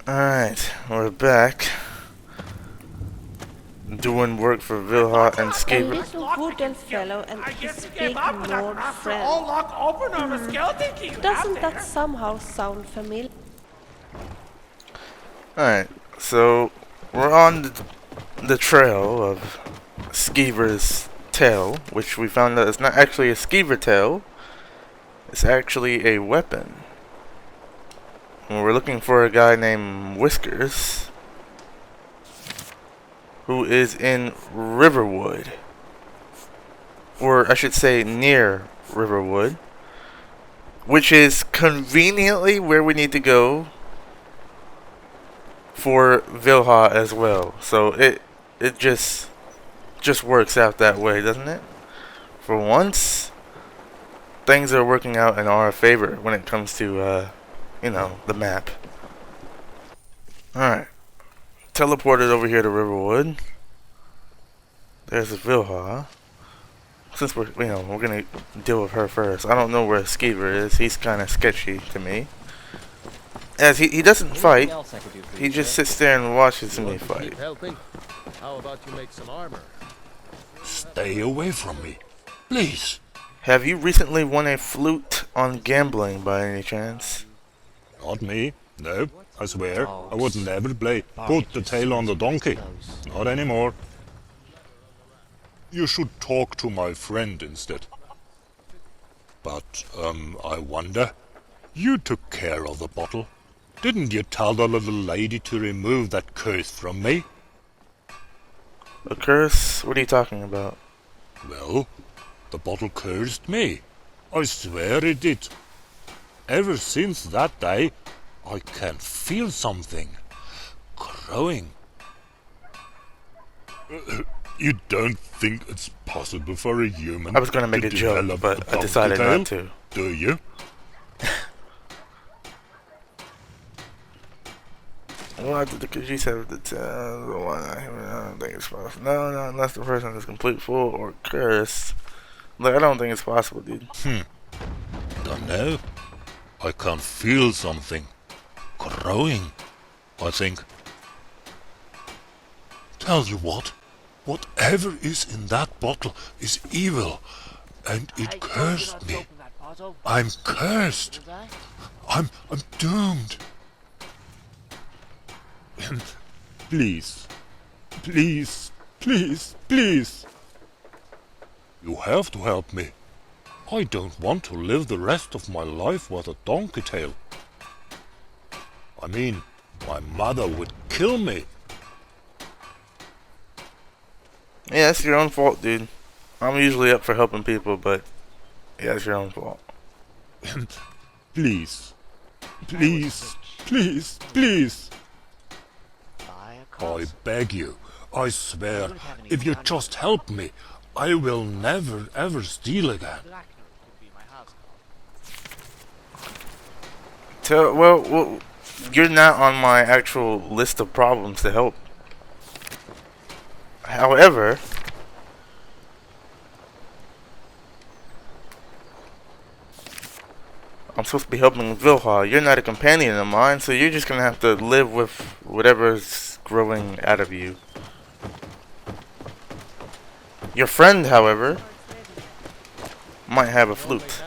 Alright, we're back. Doing work for Vilha and A Skaver. little wooden fellow and I his guess you big gave up and Nord after all friend. lock open on a skeleton key you have Doesn't there. that somehow sound familiar? Alright, so we're on the trail of Skeever's tail, which we found out it's not actually a Skeever tail, it's actually a weapon. And we're looking for a guy named Whiskers, who is in Riverwood. Or I should say near Riverwood, which is conveniently where we need to go for Vilha as well. So it just works out that way, doesn't it? For once, things are working out in our favor when it comes to the map. Alright. Teleported over here to Riverwood. There's Vilha. Since we're gonna deal with her first. I don't know where Skeever is. He's kinda sketchy to me. As he doesn't fight. He just sits there and watches me fight. How about you make some armor? Stay away from me, please. Have you recently won a flute on gambling by any chance? Not me. No, I swear. I would never play. Put the tail on the donkey. Not anymore. You should talk to my friend instead. But, I wonder. You took care of the bottle. Didn't you tell the little lady to remove that curse from me? A curse? What are you talking about? Well, the bottle cursed me. I swear it did. Ever since that day, I can feel something growing. You don't think it's possible for a human I was gonna make to a joke, develop but a I decided donkey not tail? to. Do you? Well, because you said the one I don't think it's possible. No, unless the person is complete fool or cursed. Like, I don't think it's possible, dude. Don't know. I can feel something growing, I think. Tell you what, whatever is in that bottle is evil, and it cursed me. I'm cursed. I'm doomed. Please, please, please, please. You have to help me. I don't want to live the rest of my life with a donkey tail. I mean, my mother would kill me. Yeah, it's your own fault, dude. I'm usually up for helping people, but yeah, it's your own fault. Please, please, please, please. I beg you, I swear, if you just help me, I will never ever steal again. Well, you're not on my actual list of problems to help. However, I'm supposed to be helping Vilha. You're not a companion of mine, so you're just gonna have to live with whatever's growing out of you. Your friend, however, might have a flute.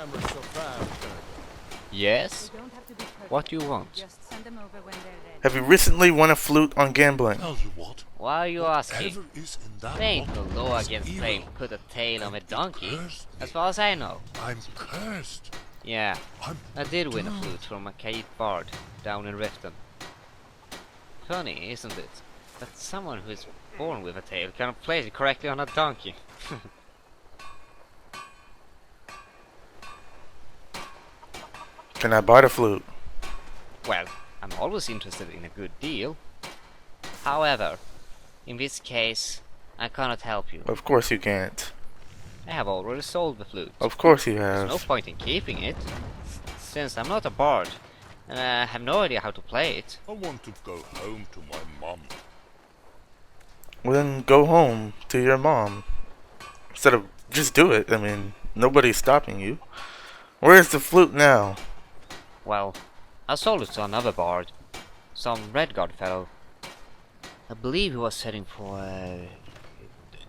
Yes? What do you want? Have you recently won a flute on gambling? Tell you what, Why are you asking? whatever is in that There ain't no bottle law is against evil, playing put a tail on a and it donkey, cursed me. as far as I know. I'm cursed. Yeah, I'm I did win a doomed. flute from a Caid bard down in Riften. Funny, isn't it? That someone who is born with a tail can play it correctly on a donkey. Can I buy the flute? Well, I'm always interested in a good deal. However, in this case, I cannot help you. Of course you can't. I have already sold the flute. Of course you There's no have. point in keeping it, since I'm not a bard, and I have no idea how to play it. I want to go home to my mom. Well, then go home to your mom. Instead of just do it. I mean, nobody's stopping you. Where's the flute now? Well, I sold it to another bard. some Red Guard fellow. I believe he was heading for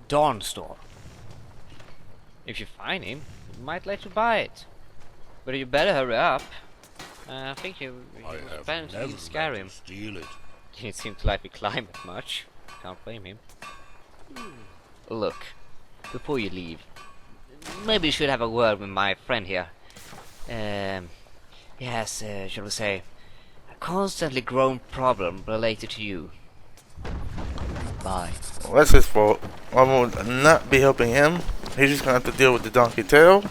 Dawn Store. If you find him, he might let you buy it. But you better hurry up. I think he I was have planning to never use meant Skyrim. to steal it. He didn't seem to like the climate much. Can't blame him. Look, before you leave, maybe you should have a word with my friend here. He has, shall we say, a constantly growing problem related to you. Bye. Well, that's his fault. I will not be helping him. He's just gonna have to deal with the donkey tail.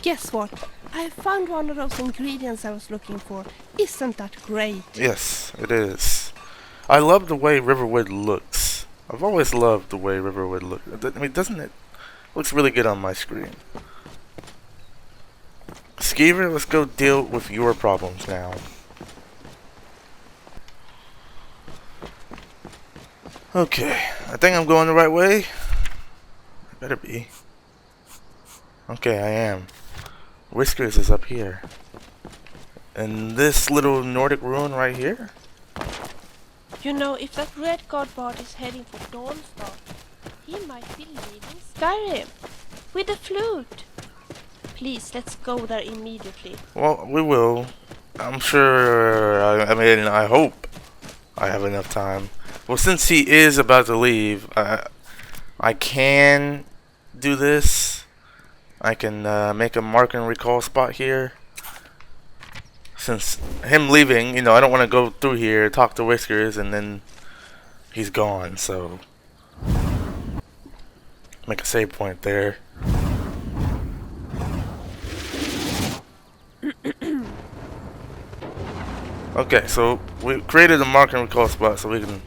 Guess what? I found one of those ingredients I was looking for. Isn't that great? Yes, it is. I love the way Riverwood looks. I've always loved the way Riverwood looks. I mean, doesn't it? Looks really good on my screen. Skeever, let's go deal with your problems now. Okay, I think I'm going the right way. I better be. Okay, I am. Whiskers is up here. And this little Nordic ruin right here? You know, if that Red God bot is heading for Dawnstar, he might be leaving Skyrim with the flute. Please, let's go there immediately. Well, we will. I'm sure, I mean, I hope I have enough time. Well, since he is about to leave, I can do this. I can make a mark and recall spot here. Since him leaving, you know, I don't want to go through here, talk to Whiskers, and then he's gone, so make a save point there. Okay, so we created a mark and recall spot so we can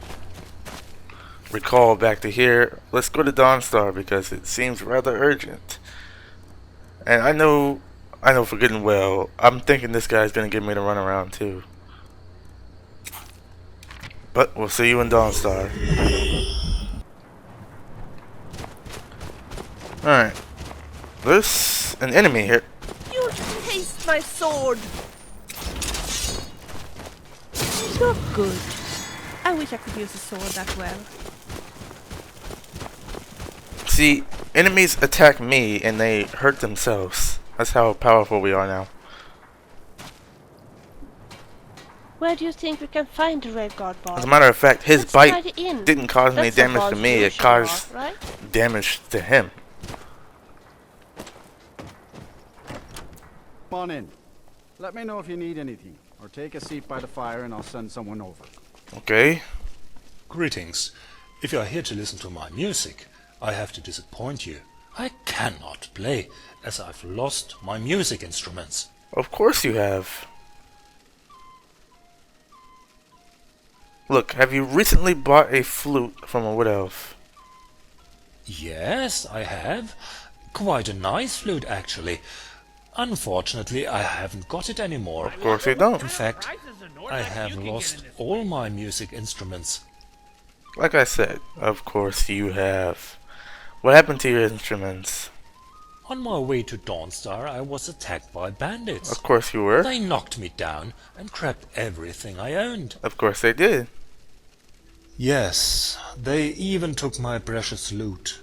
recall back to here. Let's go to Dawnstar because it seems rather urgent. And I know for good and well, I'm thinking this guy's gonna give me the runaround too. But we'll see you in Dawnstar. Alright. There's an enemy here. You'll taste my sword. You're good. I wish I could use a sword that well. See, enemies attack me and they hurt themselves. That's how powerful we are now. Where do you think we can find the Red God bot? As a matter of fact, his Let's try bite the inn. didn't cause any That's a damage to me, it solution, caused right? damage to him. Come on in. Let me know if you need anything, or take a seat by the fire and I'll send someone over. Okay. Greetings. If you are here to listen to my music, I have to disappoint you. I cannot play, as I've lost my music instruments. Of course you have. Look, have you recently bought a flute from a wood elf? Yes, I have. Quite a nice flute, actually. Unfortunately, I haven't got it anymore. Of course you don't. In fact, I have lost all my music instruments. Like I said, of course you have. What happened to your instruments? On my way to Dawnstar, I was attacked by bandits. Of course you were. They knocked me down and grabbed everything I owned. Of course they did. Yes, they even took my precious lute.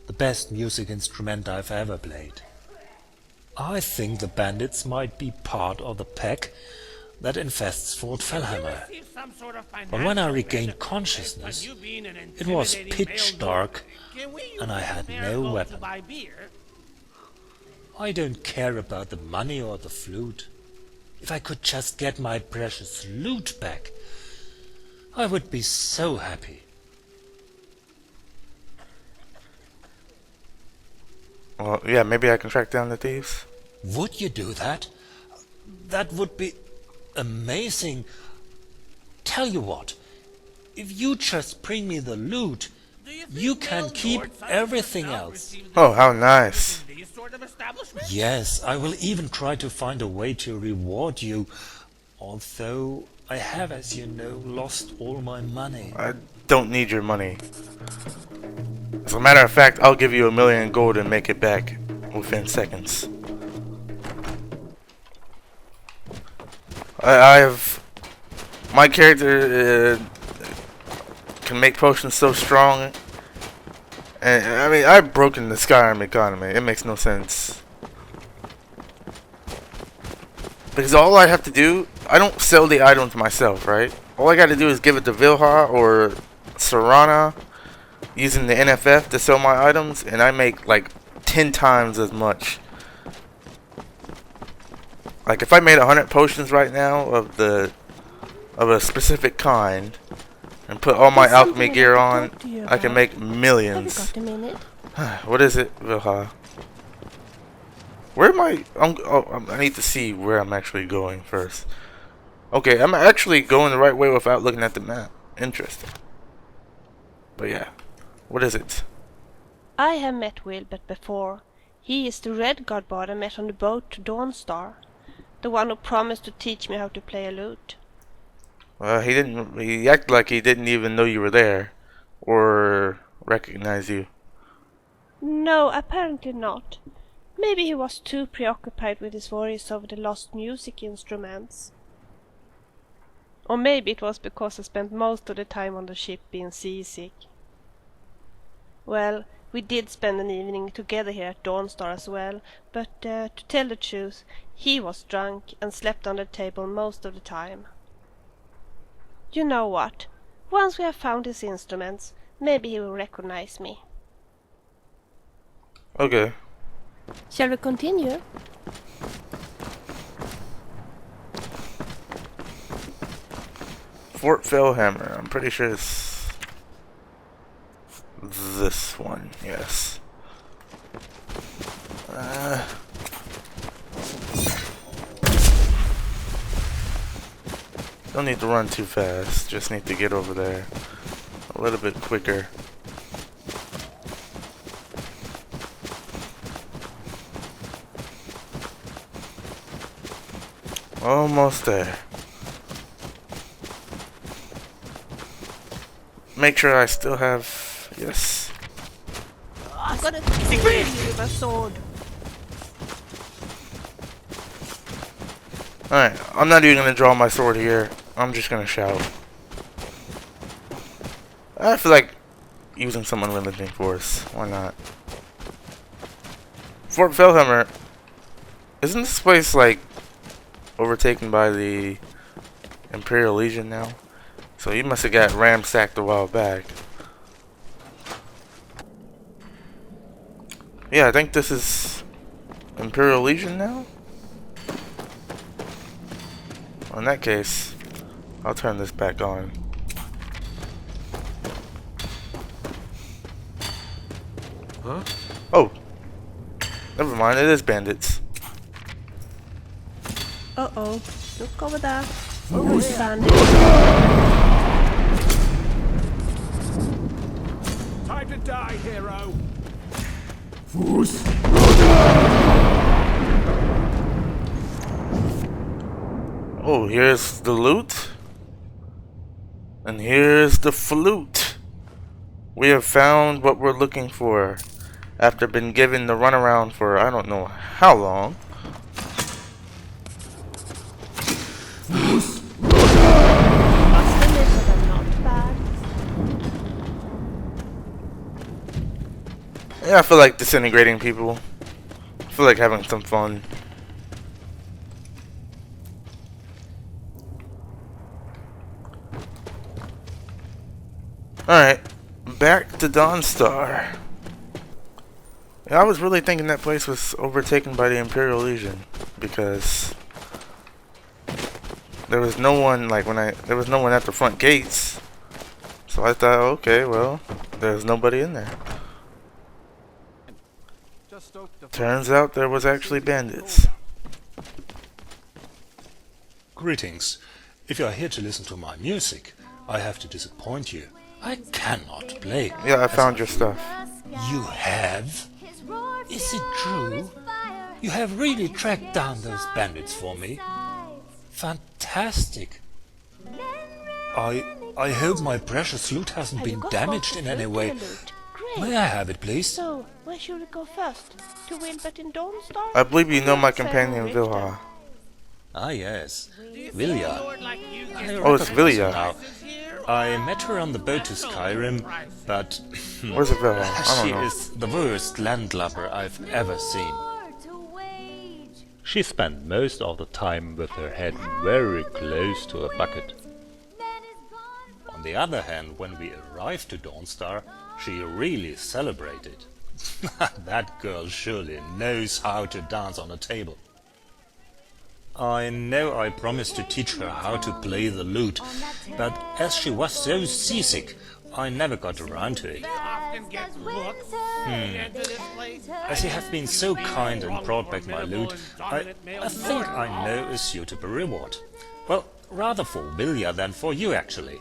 The best music instrument I've ever played. I think the bandits might be part of the pack that infests Fort Fellhammer. But when I regained consciousness, it was pitch dark and I had no weapon. I don't care about the money or the flute. If I could just get my precious lute back, I would be so happy. Well, yeah, maybe I can track down the thieves. Would you do that? That would be amazing. Tell you what, if you just bring me the loot, you can keep everything else. Oh, how nice. Yes, I will even try to find a way to reward you, although I have, as you know, lost all my money. I don't need your money. As a matter of fact, I'll give you 1,000,000 gold and make it back within seconds. I have my character can make potions so strong, and I mean I've broken the Skyrim economy. It makes no sense because all I have to do, I don't sell the items myself, right? All I got to do is give it to Vilha or Serana using the NFF to sell my items, and I make like 10 times as much. Like if I made 100 potions right now of a specific kind and put all my There's something alchemy I'd gear like to on, talk to you I can about. make Have you millions. got a minute? What is it, Vilha? Where am I? I need to see where I'm actually going first. Okay, I'm actually going the right way without looking at the map. Interesting. But yeah, what is it? I have met Wilbert before. He is the red godbard I met on the boat to Dawnstar. The one who promised to teach me how to play a lute. He didn't. He acted like he didn't even know you were there, or recognize you. No, apparently not. Maybe he was too preoccupied with his worries over the lost music instruments. Or maybe it was because I spent most of the time on the ship being seasick. Well, we did spend an evening together here at Dawnstar as well, but to tell the truth, he was drunk and slept on the table most of the time. You know what? Once we have found his instruments, maybe he will recognize me. Okay. Shall we continue? Fort Fellhammer. I'm pretty sure it's this one. Yes. Don't need to run too fast. Just need to get over there a little bit quicker. Almost there. Make sure I still have... Yes. I'm gonna kill you with a sword. Alright, I'm not even gonna draw my sword here. I'm just gonna shout. I feel like using some unlimited force. Why not? Fort Fellhammer. Isn't this place like overtaken by the Imperial Legion now? So you must have got ramsacked a while back. Yeah, I think this is Imperial Legion now? Well, in that case, I'll turn this back on. Huh? Oh. Never mind, it is bandits. Uh-oh. Look over there. Who's bandit? Time to die, hero. Oh, here's the loot. And here's the flute. We have found what we're looking for after being given the runaround for I don't know how long. Must admit that I'm not bad. Yeah, I feel like disintegrating people. I feel like having some fun. Alright, back to Dawnstar. Yeah, I was really thinking that place was overtaken by the Imperial Legion because there was no one there was no one at the front gates. So I thought, okay, well, there's nobody in there. Turns out there was actually bandits. Greetings. If you are here to listen to my music, I have to disappoint you. I cannot play. Yeah, I found your stuff. You have? Is it true? You have really tracked down those bandits for me? Fantastic. I hope my precious flute hasn't been damaged in any way. May I have it, please? So, where should we go first? To Wilbert in Dawnstar? I believe you know my companion Vilha. Ah, yes. Vilya. I Oh, it's recognize her Vilya. now. I met her on the boat to Skyrim, but Where's the Vilya? I don't she know. is the worst landlubber I've ever seen. She spent most of the time with her head very close to a bucket. On the other hand, when we arrived to Dawnstar, she really celebrated. That girl surely knows how to dance on a table. I know I promised to teach her how to play the lute, but as she was so seasick, I never got around to it. As you have been so kind and brought back my lute, I think I know a suitable reward. Well, rather for Vilya than for you, actually.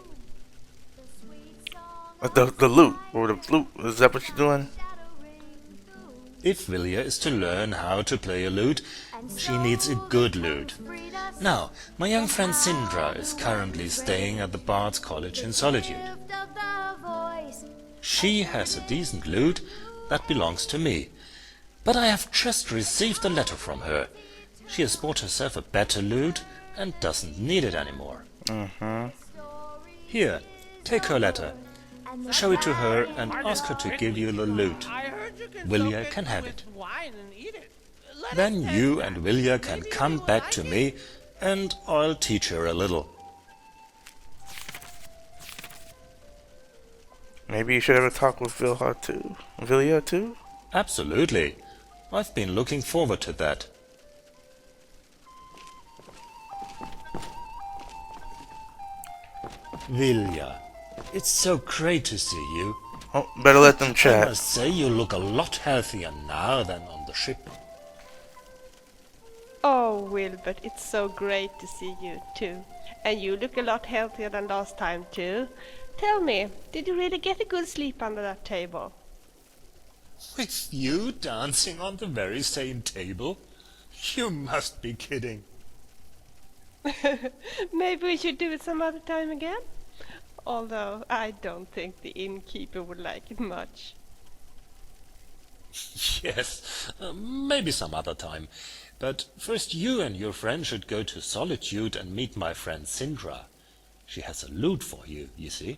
The lute or the flute. Is that what you're doing? If Vilya is to learn how to play a lute, she needs a good lute. Now, my young friend Sindra is currently staying at the Bard's College in Solitude. She has a decent lute that belongs to me, but I have just received a letter from her. She has bought herself a better lute and doesn't need it anymore. Here, take her letter. Show it to her and ask her to give you the lute. Vilya can have it. Then you and Vilya can come back to me and I'll teach her a little. Maybe you should have a talk with Vilya too? Absolutely. I've been looking forward to that. Vilya, it's so great to see you. Oh, better let them I chat. must say you look a lot healthier now than on the ship. Oh, Wilbert, it's so great to see you too. And you look a lot healthier than last time too. Tell me, did you really get a good sleep under that table? With you dancing on the very same table? You must be kidding. Maybe we should do it some other time again? Although I don't think the innkeeper would like it much. Yes, maybe some other time. But first you and your friend should go to Solitude and meet my friend Sindra. She has a lute for you, you see.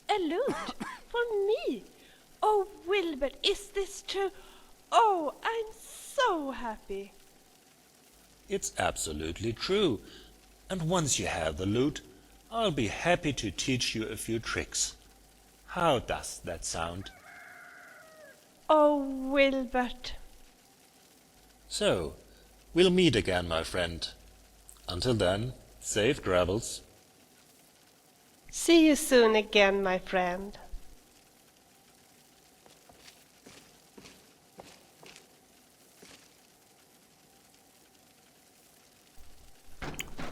A lute? For me? Oh, Wilbert, is this true? Oh, I'm so happy. It's absolutely true. And once you have the lute, I'll be happy to teach you a few tricks. How does that sound? Oh, Wilbert. So, we'll meet again, my friend. Until then, safe travels. See you soon again, my friend.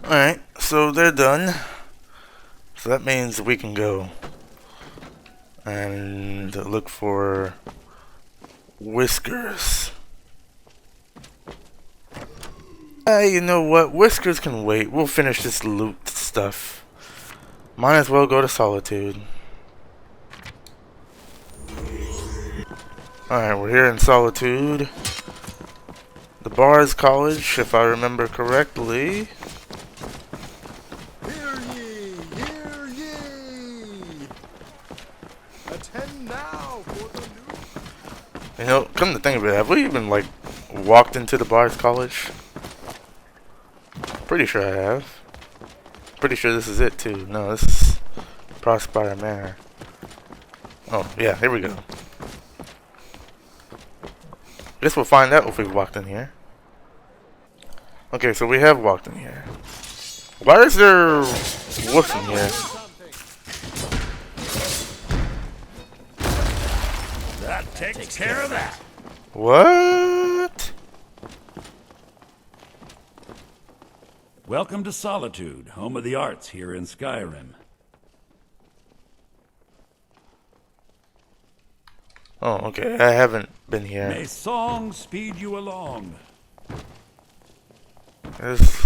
Alright, so they're done. So that means we can go and look for Whiskers. You know what? Whiskers can wait. We'll finish this loot stuff. Might as well go to Solitude. Alright, we're here in Solitude. The Bard's College, if I remember correctly. Hear ye! Hear ye! Attend now for the new... You know, come to think of it, have we even, like, walked into the Bard's College? Pretty sure I have. Pretty sure this is it, too. No, this is Prospire Manor. Oh, yeah, here we go. Guess we'll find out if we've walked in here. Okay, so we have walked in here. Why is there wolves in here? That takes care of that. What? Welcome to Solitude, home of the arts here in Skyrim. Oh, okay. I haven't been here. May song speed you along. There's...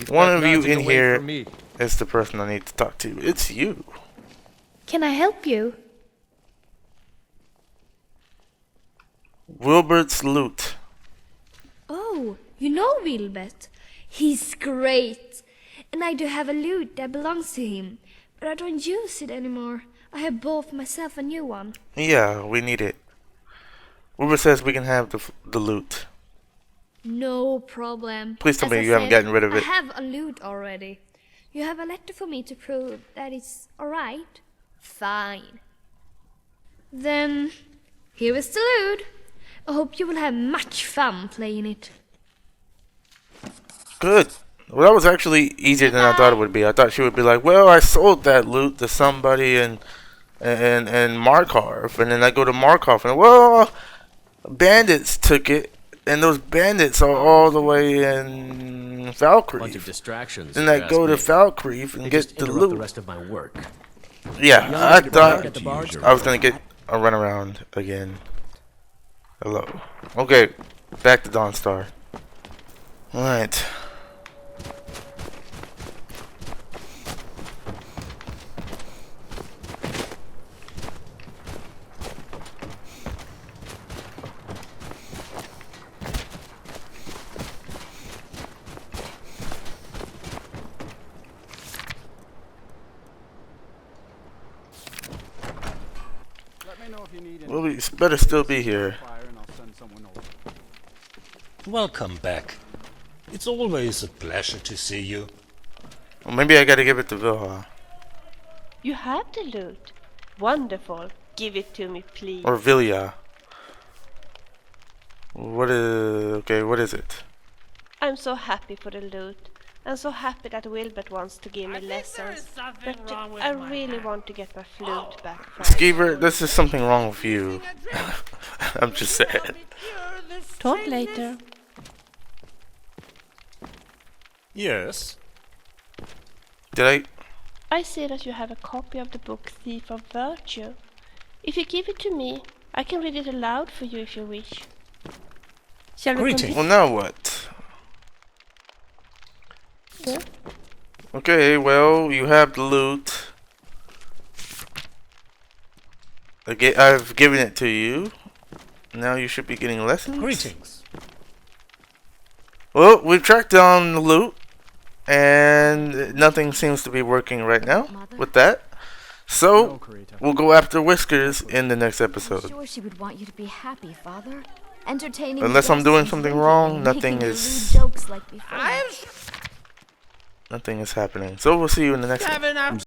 One of you in here is the person I need to talk to. It's you. Can I help you? Wilbert's loot. Oh, you know Wilbert. He's great. And I do have a lute that belongs to him, but I don't use it anymore. I have bought myself a new one. Yeah, we need it. Wilbert says we can have the loot. No problem. Please tell As me I you haven't said, gotten rid of it. I have a lute already. You have a letter for me to prove that it's alright? Fine. Then, here is the lute. I hope you will have much fun playing it. Good. Well, that was actually easier than I thought it would be. I thought she would be like, well, I sold that loot to somebody in Markarth. And then I go to Markarth and, well, bandits took it. And those bandits are all the way in Bunch of Falkreath. distractions. Then if I you go to ask me. Falkreath and They get just the interrupt loot. the rest of my work. Yeah, I thought At the bars? I was gonna get a runaround again. Hello. Okay, back to Dawnstar. Alright. Let me know if you need Well, we anything. better still be here. Fire and I'll send someone over. Welcome back. It's always a pleasure to see you. Well, maybe I gotta give it to Vilha. You have the loot. Wonderful. Give it to me, please. Or Vilya. What is it? I'm so happy for the loot. I'm so happy that Wilbert wants to give me lessons. But I really want to get my flute back from Skeever, this is something wrong with you. I'm just sad. Talk later. Yes. Did I see that you have a copy of the book Thief of Virtue. If you give it to me, I can read it aloud for you if you wish. Shall we Greetings. Well, now what? Yeah. Okay, well, you have the loot. I've given it to you. Now you should be getting lessons. Greetings. Well, we've tracked down the loot, and nothing seems to be working right now with that. So, we'll go after Whiskers in the next I'm episode. sure she would want you to be happy, Father. Entertaining Unless I'm guests doing and something drinking wrong, and nothing making is- rude jokes like before. Nothing is happening. So, we'll see you in the next one.